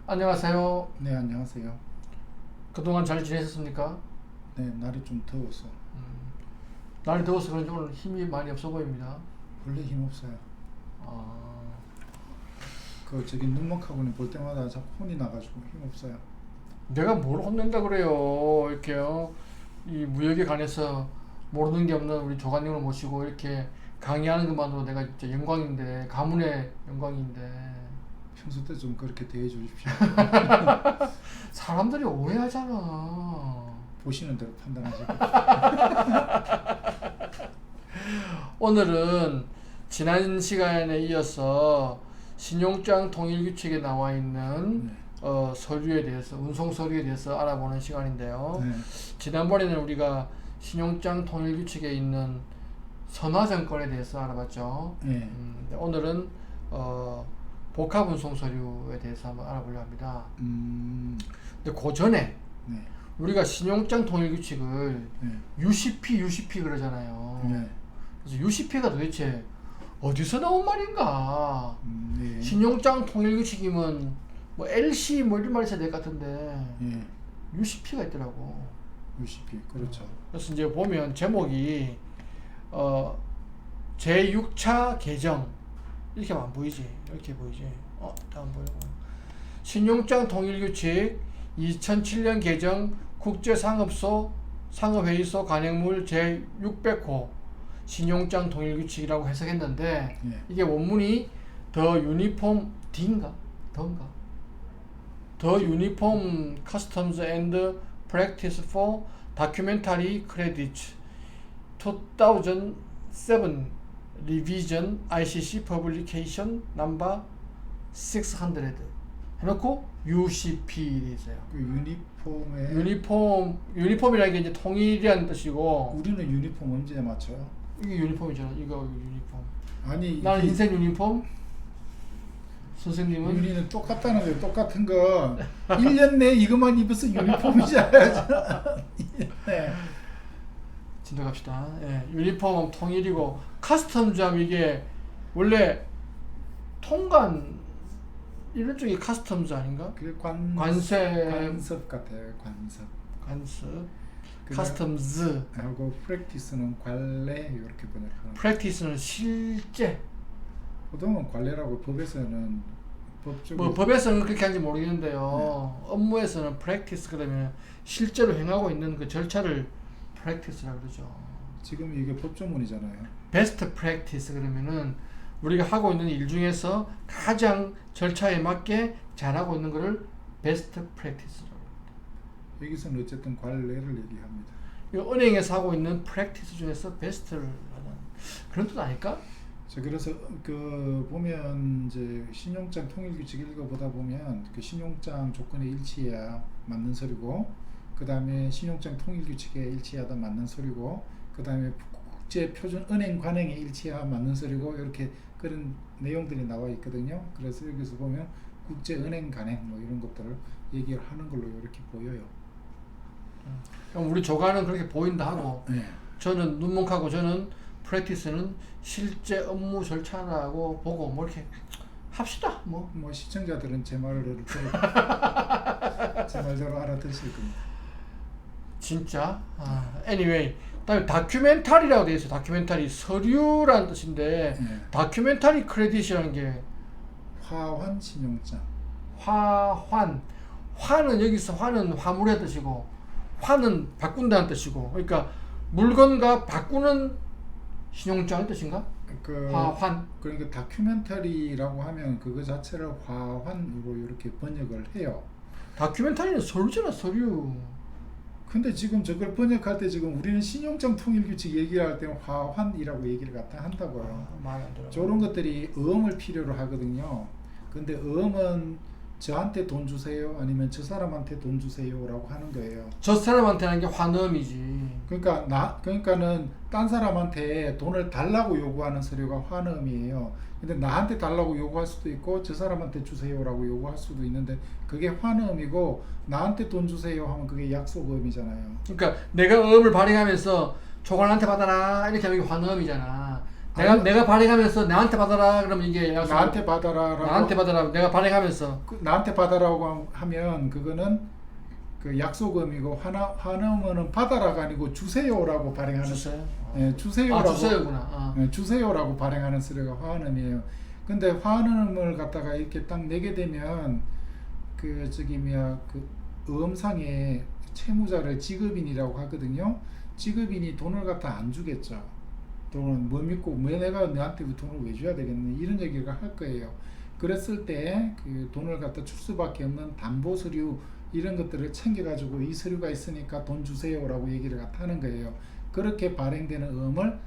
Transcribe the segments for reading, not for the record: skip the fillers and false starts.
안녕하세요. 네, 안녕하세요. 그동안 잘 지내셨습니까? 네, 날이 좀 더워서 날이 더워서 그런지 오늘 힘이 많이 없어 보입니다. 원래 힘 없어요. 아, 저기 눈목하고는 볼 때마다 자꾸 혼이 나가지고 힘 없어요. 내가 뭘 혼낸다 그래요. 이렇게요. 이 무역에 관해서 모르는 게 없는 우리 조관님을 모시고 이렇게 강의하는 것만으로 내가 진짜 영광인데, 가문의 영광인데. 평소 때 좀 그렇게 대해 주십시오. 사람들이 오해하잖아. 보시는 대로 판단하시고. 오늘은 지난 시간에 이어서 신용장 통일규칙에 나와 있는 네. 서류에 대해서, 운송 서류에 대해서 알아보는 시간인데요. 네. 지난번에는 우리가 신용장 통일규칙에 있는 선화증권에 대해서 알아봤죠. 네. 오늘은 복합운송 서류에 대해서 한번 알아보려 합니다. 근데 그 전에 네. 우리가 신용장 통일규칙을 네. UCP 그러잖아요. 네. 그래서 UCP가 도대체 어디서 나온 말인가? 네. 신용장 통일규칙이면 뭐 LC 뭐 이런 말이 있어야 될 것 같은데 예. UCP가 있더라고. UCP 그렇죠. 그래서 이제 보면 제목이 제6차 개정 이렇게 하면 안 보이지? 이렇게 보이지? 안 보여. 신용장 통일규칙 2007년 개정 국제상업소 상업회의소 관행물 제600호 신용장 통일규칙이라고 해석했는데 예. 이게 원문이 The Uniform D인가? The Uniform Customs and Practice for Documentary Credits 2007 Revision ICC Publication Number 600 해놓고 UCP 돼 있어요. 그 유니폼에 유니폼이라는 게 이제 통일이라는 뜻이고 우리는 유니폼 언제 맞춰요? 이게 유니폼이잖아. 이거 유니폼. 아니 나는 흰색 유니폼. 선생님은 우리는 똑같다는 거예요. 똑같은 거 1년 내에 이것만 입어서 유니폼이잖아요. 네. 진정합시다. 예, 유니폼 통일이고 커스텀즈 하면 이게 원래 통관 이런 쪽이 커스텀즈 아닌가? 그게 관세 관습 같아요. 관습 그냥 커스텀즈 하고 프랙티스는 관례 이렇게 번역하는. 프랙티스는 실제 보통은 관례라고 법에서는 법적으로 뭐 법에서는 그렇게 하는지 모르겠는데요. 업무에서는 프랙티스 그러면 실제로 행하고 있는 그 절차를 프랙티스라고 그러죠. 지금 이게 법조문이잖아요. 베스트 프랙티스 그러면은 우리가 하고 있는 일 중에서 가장 절차에 맞게 잘하고 있는 것을 베스트 프랙티스라고 합니다. 여기서는 어쨌든 관례를 얘기합니다. 은행에서 하고 있는 프랙티스 중에서 베스트를 하는 그런 뜻 아닐까? 자, 그래서 그 보면 이제 신용장 통일규칙 읽어보다 보면 그 신용장 조건에 일치해야 맞는 서류고, 그 다음에 신용장 통일규칙에 일치하다 맞는 서류고, 그 다음에 국제표준 은행 관행에 일치해야 맞는 서류고, 이렇게 그런 내용들이 나와 있거든요. 그래서 여기서 보면 국제은행 관행 뭐 이런 것들을 얘기를 하는 걸로 이렇게 보여요. 그럼 우리 조가는 그렇게 보인다 하고 네. 저는 눈목하고 저는 프랙티스는 실제 업무 절차라고 보고 뭐 이렇게 합시다. 뭐 뭐 시청자들은 제 말을 제 말대로 알아들으실 겁니다. 진짜 anyway 그다음에 다큐멘터리라고 되어 있어요. 다큐멘터리 서류라는 뜻인데 네. 다큐멘터리 크레딧이라는 게 화환 신용장. 화는 여기서 화는 화물의 뜻이고 화는 바꾼다는 뜻이고 그러니까 물건과 바꾸는 신용장의 뜻인가? 화환. 그러니까 다큐멘터리라고 하면 그거 자체를 화환으로 이렇게 번역을 해요. 다큐멘터리는 서류잖아 서류. 근데 지금 저걸 번역할 때 지금 우리는 신용장 통일규칙 얘기할 때 화환이라고 얘기를 갖다 한다고요. 말이 안 들어. 저런 것들이 어음을 필요로 하거든요. 근데 어음은 저한테 돈 주세요 아니면 저 사람한테 돈 주세요라고 하는 거예요. 저 사람한테 하는 게 환음이지. 그러니까는 딴 사람한테 돈을 달라고 요구하는 서류가 환음이에요. 근데 나한테 달라고 요구할 수도 있고 저 사람한테 주세요라고 요구할 수도 있는데 그게 환음이고, 나한테 돈 주세요 하면 그게 약속음이잖아요. 그러니까 내가 음을 발행하면서 조관한테 받아라 이렇게 하면 이게 환음이잖아. 내가 발행하면서 나한테 받아라 그러면 이게 약속. 나한테 받아라라고. 나한테 받아라. 내가 발행하면서. 나한테 받아라고 하면 그거는 그 약속음이고 환음은 받아라가 아니고 주세요라고 발행하는. 주세요. 예, 주세요라고. 주세요구나. 예, 주세요라고 발행하는 서류가 화환음이에요. 근데 화환음을 갖다가 이렇게 딱 내게 되면 그 저기 뭐야 그 음상에 채무자를 지급인이라고 하거든요. 지급인이 돈을 갖다 안 주겠죠. 돈을 뭐 믿고 왜 내가 너한테 돈을 왜 줘야 되겠니 이런 얘기를 할 거예요. 그랬을 때 그 돈을 갖다 줄 수밖에 없는 담보 서류 이런 것들을 챙겨가지고 이 서류가 있으니까 돈 주세요라고 얘기를 갖다 하는 거예요. 그렇게 발행되는 음을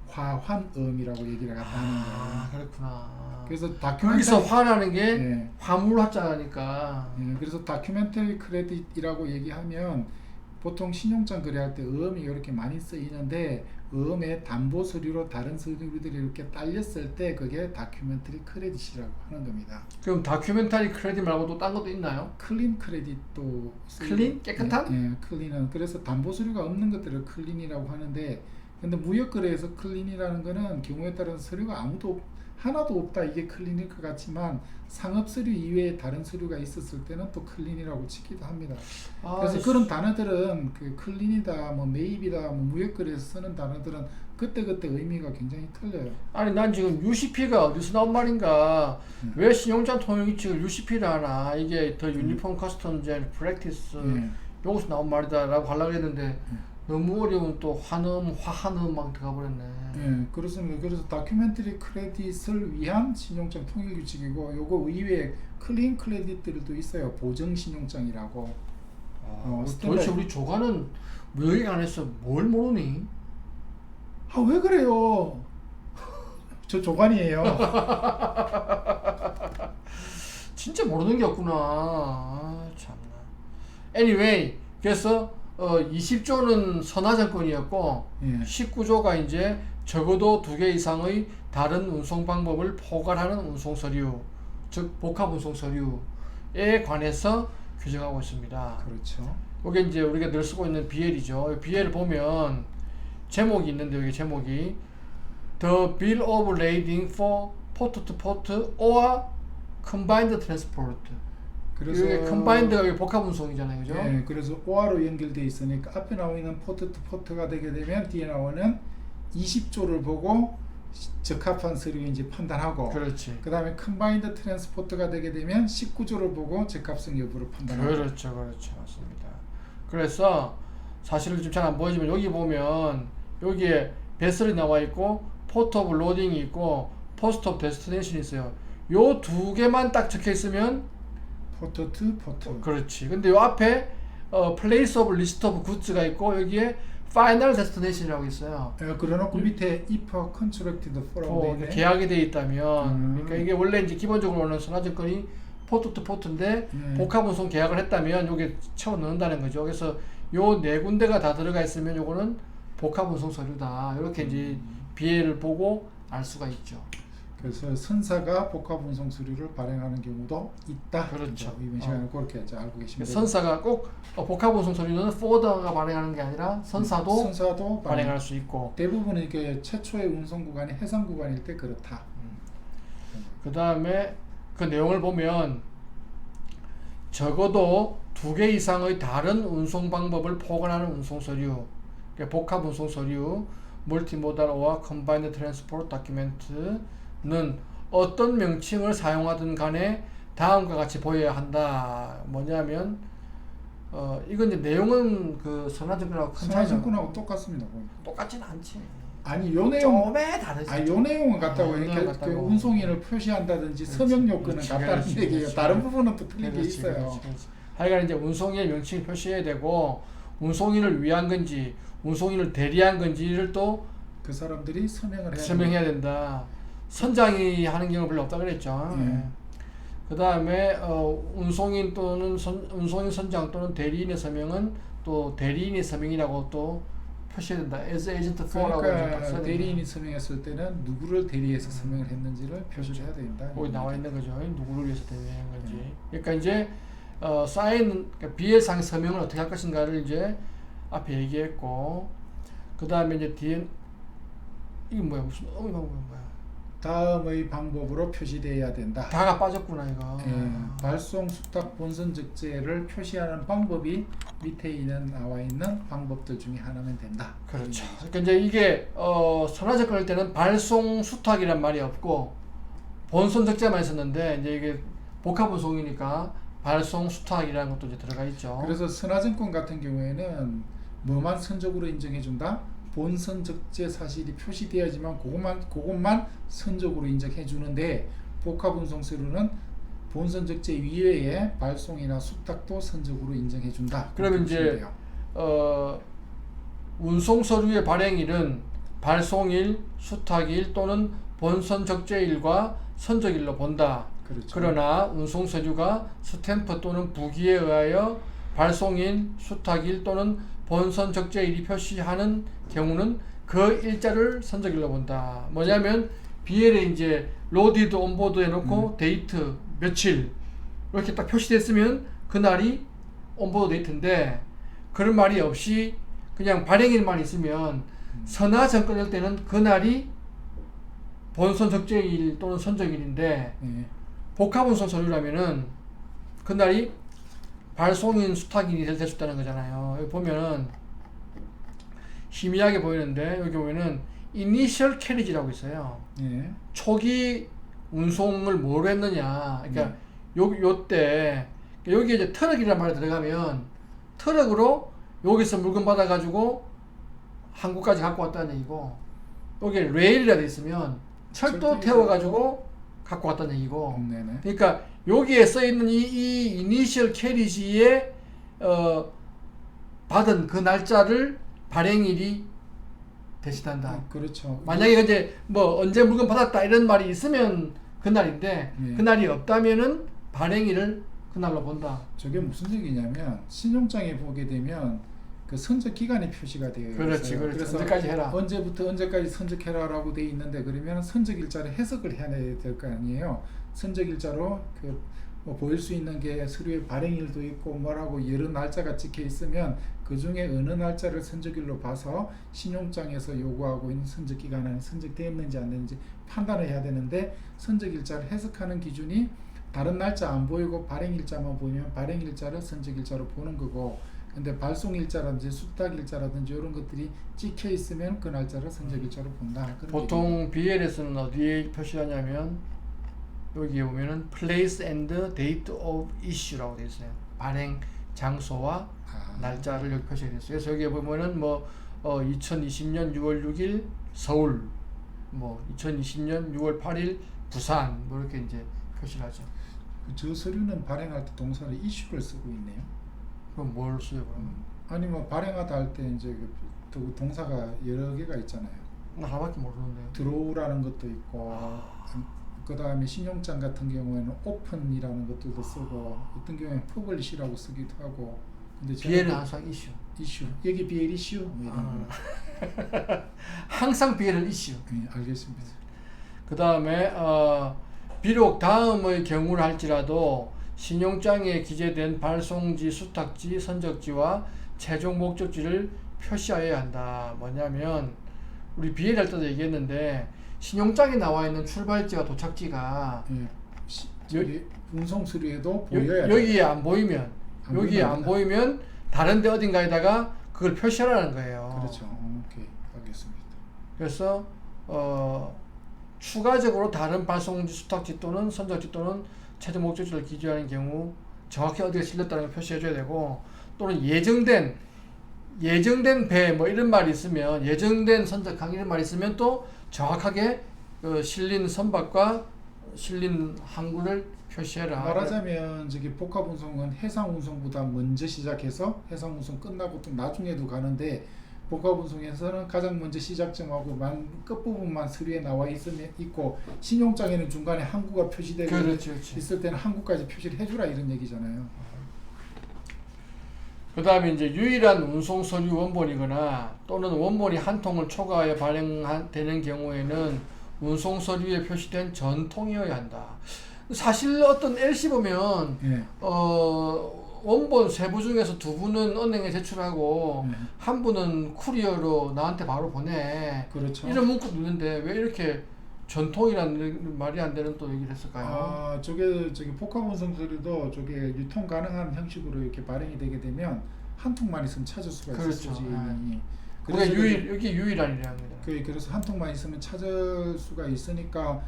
화환음이라고 얘기를 갖다 하는 거예요. 그렇구나. 그래서 여기서 화라는 게 예. 화물 화자니까. 예, 그래서 다큐멘터리 크레딧이라고 얘기하면 보통 신용장 거래할 때 음이 이렇게 많이 쓰이는데 음에 담보 서류로 다른 서류들이 이렇게 딸렸을 때 그게 다큐멘터리 크레딧이라고 하는 겁니다. 그럼 다큐멘터리 크레딧 말고 또 딴 것도 있나요? 클린 크레딧도 클린? 깨끗한? 예, 클린은 그래서 담보 서류가 없는 것들을 클린이라고 하는데 근데 무역거래에서 클린이라는 거는 경우에 따라서 서류가 하나도 없다 이게 클린일 것 같지만 상업 서류 이외에 다른 서류가 있었을 때는 또 클린이라고 치기도 합니다. 그래서 그런 단어들은 그 클린이다, 뭐 매입이다, 뭐 무역거래에서 쓰는 단어들은 그때그때 의미가 굉장히 틀려요. 아니 난 지금 UCP가 어디서 나온 말인가? 왜 신용장 통일규칙을 UCP를 하나? 이게 더 유니폼 커스텀 앤 프랙티스 여기서 나온 말이다라고 하려고 했는데 너무 어려운 또 화음, 화한음 막 들어가 버렸네. 예, 그렇습니다. 그래서 다큐멘터리 크레딧을 위한 신용장 통일 규칙이고 요거 이외에 클린 크레딧들도 있어요. 보증 신용장이라고. 도대체 우리 조가는 무역에 관해서 뭘 모르니? 아, 왜 그래요? 저 조관이에요. 진짜 모르는 게 없구나. 참나. Anyway, 그래서 20조는 선화증권이었고 예. 19조가 이제 적어도 2개 이상의 다른 운송 방법을 포괄하는 운송 서류, 즉 복합 운송 서류에 관해서 규정하고 있습니다. 그렇죠. 이게 이제 우리가 늘 쓰고 있는 BL이죠. BL을 보면 제목이 있는데 여기 제목이 The Bill of Lading for Port to Port or Combined Transport. 그래서 이게 컴바인드가 복합 운송이잖아요, 그죠? 예, 그래서 OR로 연결되어 있으니까 앞에 나와 있는 포트 투 포트가 되게 되면 뒤에 나오는 20조를 보고 적합한 서류인지 판단하고 그렇지. 그 다음에 컴바인드 트랜스포트가 되게 되면 19조를 보고 적합성 여부를 판단하고 그렇죠, 맞습니다. 그래서 사실은 지금 잘 안 보이지만 여기 보면 여기에 베슬이 나와 있고 포트 오브 로딩이 있고 포스트 오브 데스티네이션이 있어요. 요 2개만 딱 적혀 있으면 포트 투 포트. 그렇지. 근데 요 앞에 place of list of goods가 있고 여기에 final destination이라고 있어요. 예, 그래놓고 밑에 if contracted for라고 돼 있네. 계약이 돼 있다면 그러니까 이게 원래 이제 기본적으로는 선화증권이 포트 투 포트인데 복합 운송 계약을 했다면 요게 채워 넣는다는 거죠. 그래서 요 4군데가 다 들어가 있으면 요거는 복합 운송 서류다. 이렇게 이제 BL을 보고 알 수가 있죠. 그래서 선사가 복합 운송 서류를 발행하는 경우도 있다. 그렇죠. 이번 시간에 그렇게 이제 알고 계시면 선사가 꼭 복합 운송 서류는 포더가 발행하는 게 아니라 선사도 발행할 수 있고 대부분은 이게 최초의 운송 구간이 해상 구간일 때 그렇다. 그 다음에 그 내용을 보면 적어도 2개 이상의 다른 운송 방법을 포괄하는 운송 서류, 그러니까 복합 운송 서류, 멀티모달과 컴바인드 트랜스포트 다큐멘트는 어떤 명칭을 사용하든 간에 다음과 같이 보여야 한다. 뭐냐면 이건 이제 내용은 그 선화증권하고 큰 차이가 선화증권하고 똑같습니다. 똑같진 않지. 아니 요 내용 좀에 다르지. 요 내용은 같다고 내용 이렇게 같다고. 그 운송인을 표시한다든지 그렇지. 서명 요건은 그렇지. 같다는 그렇지. 얘기예요. 그렇지. 다른 부분은 또 틀린 게 그렇지, 있어요. 그렇지. 하여간 이제 운송인의 명칭을 표시해야 되고 운송인을 위한 건지 운송인을 대리한 건지를 또 그 사람들이 서명해야 된다. 선장이 하는 경우 별로 없다 그랬죠. 그 다음에 운송인 또는 운송인 선장 또는 대리인의 서명은 또 대리인의 서명이라고 또 표시해야 된다. as agent for라고 그러니까 대리인이 서명했을 때는 누구를 대리해서 서명을 했는지를 표시를 해야 된다. 거기 나와 있는 거죠. 누구를 위해서 대리한 건지. 그러니까 이제 사인 그러니까 BL상의 서명을 어떻게 할 것인가를 이제 앞에 얘기했고 그 다음에 이제 뒤에 이게 뭐야 무슨 어미 방법이 뭐야? 다음의 방법으로 표시되어야 된다. 다가 빠졌구나 이거. 예, 발송 수탁 본선 적재를 표시하는 방법이 밑에 있는 나와 있는 방법들 중에 하나면 된다. 그렇죠. 그러니까 이제 이게 선화적 끊을 때는 발송 수탁이란 말이 없고 본선 적재만 있었는데 이제 이게 복합운송이니까 발송 수탁이라는 것도 이제 들어가 있죠. 그래서 선화증권 같은 경우에는 뭐만 선적으로 인정해준다? 본선 적재 사실이 표시되어야지만 그것만 선적으로 인정해 주는데 복합운송 서류는 본선 적재 이외에 발송이나 수탁도 선적으로 인정해 준다. 그러면 이제 운송 서류의 발행일은 발송일, 수탁일 또는 본선 적재일과 선적일로 본다. 그렇죠. 그러나 운송 서류가 스탬프 또는 부기에 의하여 발송일, 수탁일 또는 본선 적재일이 표시하는 경우는 그 일자를 선적일로 본다. 뭐냐면 BL에 이제 로디드 온보드 해놓고 데이트 며칠 이렇게 딱 표시됐으면 그날이 온보드 데이트인데 그런 말이 없이 그냥 발행일만 있으면 선화증 끊을 때는 그날이 본선 적재일 또는 선적일인데 복합운송 서류라면은 그날이 발송인 수탁일이 될 수 있다는 거잖아요. 여기 보면은 희미하게 보이는데 여기 보면은 이니셜 캐리지라고 있어요. 초기 운송을 뭐로 했느냐. 그러니까 요때 여기 이제 트럭이라는 말이 들어가면 트럭으로 여기서 물건 받아가지고 한국까지 갖고 왔다는 얘기고 여기 레일이라 돼 있으면 철도 태워가지고 갖고 왔다는 얘기고. 그러니까 여기에 써 있는 이 이니셜 캐리지에 받은 그 날짜를 발행일이 대신한다. 그렇죠. 만약에 이제 뭐 언제 물건 받았다 이런 말이 있으면 그날인데 그날이 없다면은 발행일을 그날로 본다. 저게 무슨 얘기냐면 신용장에 보게 되면 그 선적 기간이 표시가 되어 있어요. 그렇지. 그래서 언제까지 해라. 언제부터 언제까지 선적해라라고 돼 있는데 그러면 선적 일자를 해석을 해야 될 거 아니에요. 선적 일자로 뭐 보일 수 있는 게 서류에 발행일도 있고 뭐라고 여러 날짜가 찍혀 있으면 그 중에 어느 날짜를 선적일로 봐서 신용장에서 요구하고 있는 선적 기간 안에 선적되었는지 안 됐는지 판단을 해야 되는데 선적 일자를 해석하는 기준이 다른 날짜 안 보이고 발행 일자만 보이면 발행 일자를 선적 일자로 보는 거고 근데 발송 일자라든지 수탁 일자라든지 이런 것들이 찍혀 있으면 그 날짜를 선적 일자로 본다. 보통 BL에서는 어디에 표시하냐면 여기에 보면은 place and date of issue라고 되어 있어요. 발행 장소와 날짜를 여기 표시해 있어요. 그래서 여기에 보면은 뭐 2020년 6월 6일 서울, 뭐 2020년 6월 8일 부산 뭐 이렇게 이제 표시를 하죠. 저 서류는 발행할 때 동사를 issue를 쓰고 있네요. 그럼 뭘 써요 그러면? 아니 뭐 발행하다 할 때 이제 그 동사가 여러 개가 있잖아요. 나 하나밖에 모르는데요. 들어오라는 것도 있고 그 다음에 신용장 같은 경우에는 오픈이라는 것들도 쓰고 어떤 경우에는 퍼블리시라고 쓰기도 하고 근데 BL은 항상 이슈 여기 BL 이슈 뭐 이런 거 항상 BL은 이슈. 네, 알겠습니다. 그 다음에 비록 다음의 경우를 할지라도 신용장에 기재된 발송지, 수탁지, 선적지와 최종 목적지를 표시하여야 한다. 뭐냐면 우리 BL 할 때도 얘기했는데 신용장에 나와 있는 출발지와 도착지가 운송 서류에도 보여야 여기에 안 보이면 여기에 안 보이면 다른 데 어딘가에다가 그걸 표시하라는 거예요. 그렇죠. 오케이. 알겠습니다. 그래서 추가적으로 다른 발송지, 수탁지 또는 선적지 또는 최종 목적지를 기재하는 경우 정확히 어디에 실렸다는 걸 표시해 줘야 되고 또는 예정된 배 뭐 이런 말이 있으면 예정된 선적항 이런 말이 있으면 또 정확하게 실린 선박과 실린 항구를 표시해라. 말하자면 저기 복합운송은 해상운송보다 먼저 시작해서 해상운송 끝나고 또 나중에도 가는데 복합운송에서는 가장 먼저 시작점하고 끝부분만 서류에 나와 있고 신용장에는 중간에 항구가 표시되고 그렇지. 있을 때는 항구까지 표시를 해주라 이런 얘기잖아요. 그 다음에 이제 유일한 운송 서류 원본이거나 또는 원본이 한 통을 초과하여 발행되는 경우에는 운송 서류에 표시된 전통이어야 한다. 사실 어떤 LC 보면 원본 세 부 중에서 두 분은 은행에 제출하고 네. 한 분은 쿠리어로 나한테 바로 보내. 그렇죠. 이런 문구도 있는데 왜 이렇게 전통이라는 말이 안 되는 또 얘기를 했을까요? 아, 저기 복합 운송 서류도 저게 유통 가능한 형식으로 이렇게 발행이 되게 되면 한 통만 있으면 찾을 수가 있어요. 그렇죠. 소지인이. 그게 여기 유일한 일이라는 거죠. 그래서 한 통만 있으면 찾을 수가 있으니까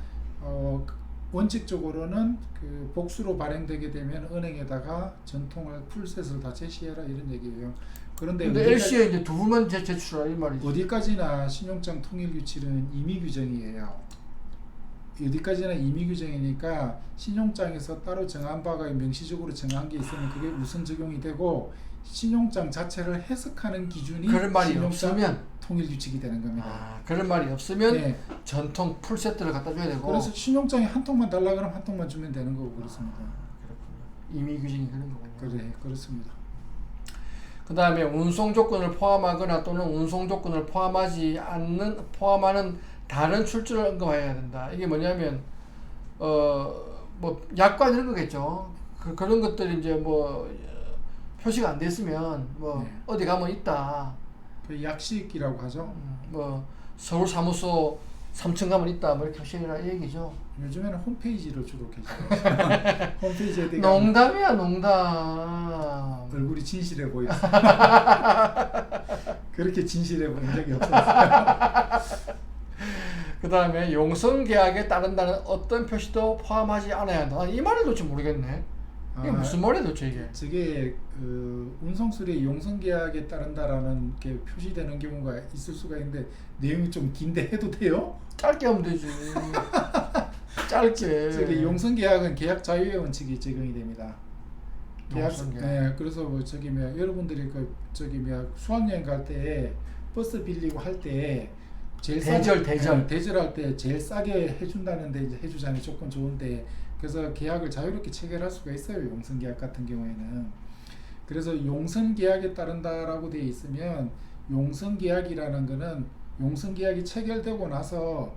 원칙적으로는 그 복수로 발행되게 되면 은행에다가 전통을 풀셋을 다 제시해라 이런 얘기예요. 그런데 근데 LC에 이제 두 분만 제출하라 이 말이죠. 어디까지나 신용장 통일 규칙은 임의 규정이에요. 어디까지나 임의 규정이니까 신용장에서 따로 정한 바가 명시적으로 정한 게 있으면 그게 우선 적용이 되고 신용장 자체를 해석하는 기준이 그런 말이 신용장 없으면 통일 규칙이 되는 겁니다. 그런 말이 없으면 네. 전통 풀세트를 갖다 줘야 되고. 그래서 신용장에 한 통만 달라 그러면 한 통만 주면 되는 거고 그렇습니다. 그렇군요. 임의 규정이 그런 거군요. 그렇습니다. 그 다음에 운송 조건을 포함하거나 또는 운송 조건을 포함하는 다른 출처를 언급해야 된다. 이게 뭐냐면 뭐 약관 이런 거겠죠. 그런 것들이 이제 뭐 표시가 안 됐으면 뭐 네. 어디 가면 있다. 그 약식이라고 하죠. 뭐 서울 사무소 3층 가면 있다. 뭐 이렇게 표시해라 이 얘기죠. 요즘에는 홈페이지를 주로 계셔요. 홈페이지에 대가 농담이야 농담. 얼굴이 진실해 보여. 그렇게 진실해 보인 적이 없었어요. 그 다음에 용선 계약에 따른다는 어떤 표시도 포함하지 않아야 한다. 이 말이 도대체 모르겠네. 이게 무슨 말이야 도대체 이게? 저게 운송수리 용선 계약에 따른다라는 게 표시되는 경우가 있을 수가 있는데 내용이 좀 긴데 해도 돼요? 짧게 하면 되지. 짧게. 저기 용선 계약은 계약 자유의 원칙이 적용이 됩니다. 용선 계약. 네, 그래서 뭐 저기 뭐 여러분들이 그 저기 뭐 수학여행 갈 때 버스 빌리고 할 때 제일 대절할 때 제일 싸게 해준다는데 이제 해주자니 조건 좋은데 그래서 계약을 자유롭게 체결할 수가 있어요. 용선 계약 같은 경우에는. 그래서 용선 계약에 따른다라고 되어 있으면 용선 계약이라는 거는 용선 계약이 체결되고 나서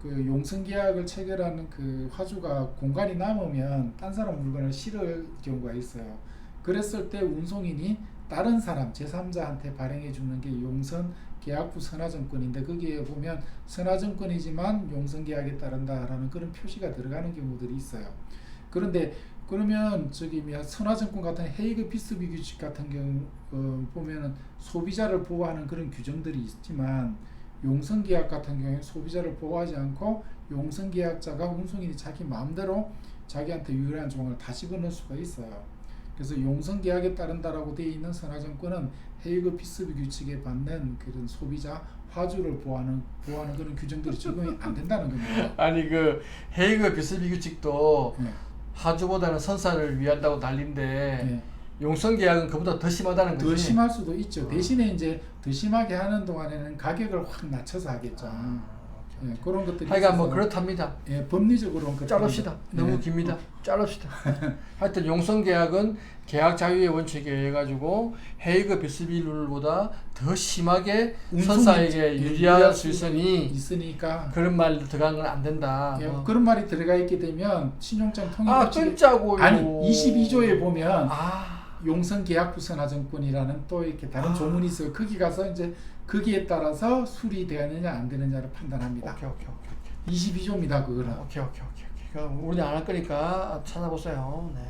그 용선 계약을 체결하는 그 화주가 공간이 남으면 딴 사람 물건을 실을 경우가 있어요. 그랬을 때 운송인이 다른 사람 제3자한테 발행해 주는 게 용선 계약부 선화증권인데 거기에 보면 선화증권이지만 용선 계약에 따른다라는 그런 표시가 들어가는 경우들이 있어요. 그런데 그러면 저기 선화증권 같은 헤이그 피스비 규칙 같은 경우 보면은 소비자를 보호하는 그런 규정들이 있지만 용선 계약 같은 경우에 소비자를 보호하지 않고 용선 계약자가 운송인이 자기 마음대로 자기한테 유리한 조항을 다 집어넣을 수가 있어요. 그래서 용선 계약에 따른다라고 되어 있는 선화증권은 헤이그 피스비 규칙에 받는 그런 소비자 화주를 보호하는 그런 규정들이 적용이 안 된다는 겁니다. 아니 그 헤이그 비스비 규칙도 네. 하주보다는 선사를 위한다고 난린데 네. 용선 계약은 그보다 더 심하다는 거지. 더 심할 수도 있죠. 대신에 이제 더 심하게 하는 동안에는 가격을 확 낮춰서 하겠죠. 예, 그런 것들이 하여간 뭐 있어서, 그렇답니다. 예, 법리적으로는 자릅시다. 너무 예. 깁니다. 자릅시다. 하여튼 용선 계약은 계약 자유의 원칙에 의해 가지고 헤이그 비스비 룰보다 더 심하게 선사에게 유리할 수 있으니까 그런 말도 들어간 건 안 된다. 예, 뭐. 그런 말이 들어가 있게 되면 신용장 통일 끊자고요. 아니 22조에 보면 아. 용선 계약부 선화증권이라는 또 이렇게 다른 조문이 있어요. 거기 가서 이제 거기에 따라서 수리되느냐 안 되느냐를 판단합니다. 오케이. 22조입니다. 그거는. 오케이. 그럼 우리는 안 할 거니까 찾아보세요. 네.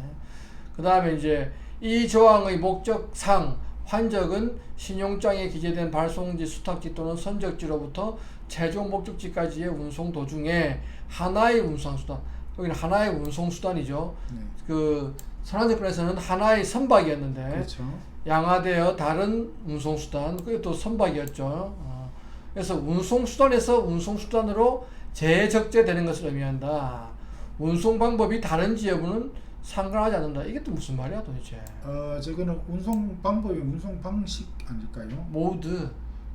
그 다음에 이제 이 조항의 목적상 환적은 신용장에 기재된 발송지, 수탁지 또는 선적지로부터 최종 목적지까지의 운송 도중에 하나의 운송수단, 여기는 하나의 운송수단이죠. 네. 그 선화증권에서는 하나의 선박이었는데 그렇죠. 양화되어 다른 운송수단, 그게 또 선박이었죠. 그래서 운송수단에서 운송수단으로 재적재되는 것을 의미한다. 운송 방법이 다른지 여부는 상관하지 않는다. 이게 또 무슨 말이야 도대체? 저거는 운송 방법이 운송 방식 아닐까요? 모드.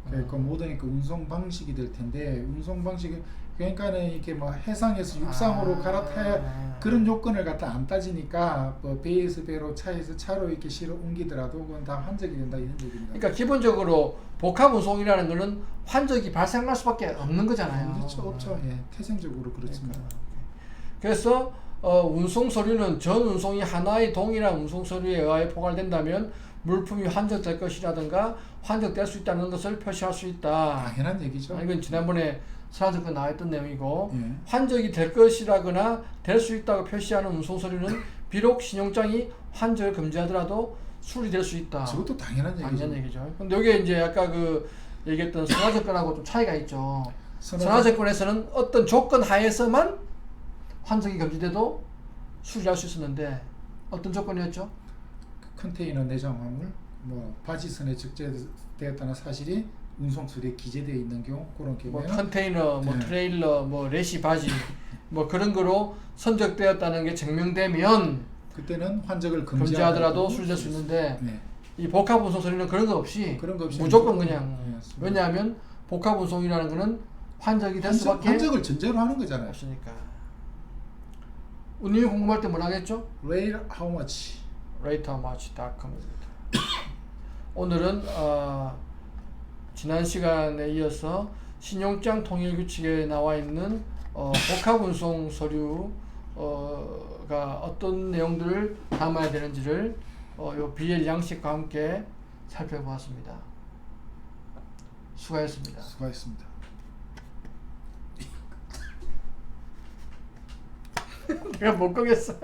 그러니까 모드니까 운송 방식이 될 텐데 운송 방식이 그러니까는 이렇게 뭐 해상에서 육상으로 갈아타야 그런 요건을 갖다 안 따지니까 뭐 배에서 배로 차에서 차로 이렇게 실어 옮기더라도 그건 다 환적이 된다 이런 얘기입니다. 그러니까 기본적으로 복합 운송이라는 거는 환적이 발생할 수밖에 없는 거잖아요. 그렇죠, 없죠. 예, 태생적으로 그렇습니다. 그래서 운송 서류는 전 운송이 하나의 동일한 운송 서류에 의하여 포괄된다면 물품이 환적될 것이라든가 환적될 수 있다는 것을 표시할 수 있다. 당연한 얘기죠. 이건 지난번에 사라졌고 나왔던 내용이고 예. 환적이 될 것이라거나 될 수 있다고 표시하는 운송 서류는 비록 신용장이 환적을 금지하더라도 수리될 수 있다. 저것도 당연한 얘기죠. 당연한 얘기죠. 근데 이게 이제 아까 그 얘기했던 선화증권하고 좀 차이가 있죠. 선화증- 선화증권에서는 어떤 조건 하에서만 환적이 금지돼도 수리할 수 있었는데 어떤 조건이었죠? 컨테이너 내장 화물, 뭐 바지선에 적재되었다는 사실이 운송서류에 기재되어 있는 경우 그런 뭐 경우에는 컨테이너, 뭐 네. 트레일러, 뭐 레시 바지 뭐 그런 거로 선적되었다는 게 증명되면 그때는 환적을 금지하더라도 수리될 수 있는데 네. 이 복합 운송 서류는 그런 거 없이 그런 거 없이 무조건 무조건, 그냥 네, 맞습니다. 왜냐하면 복합 운송이라는 거는 환적이 될 수밖에 환적을 전제로 하는 거잖아요. 없으니까. 운임이 궁금할 때 뭐라 하겠죠? Rate how much? ratehatmuch.com입니다. 오늘은 지난 시간에 이어서 신용장 통일 규칙에 나와 있는 복합 운송 서류가 어떤 내용들을 담아야 되는지를 요 BL 양식과 함께 살펴보았습니다. 수고하셨습니다. 수고하셨습니다. 내가 못 끄겠어.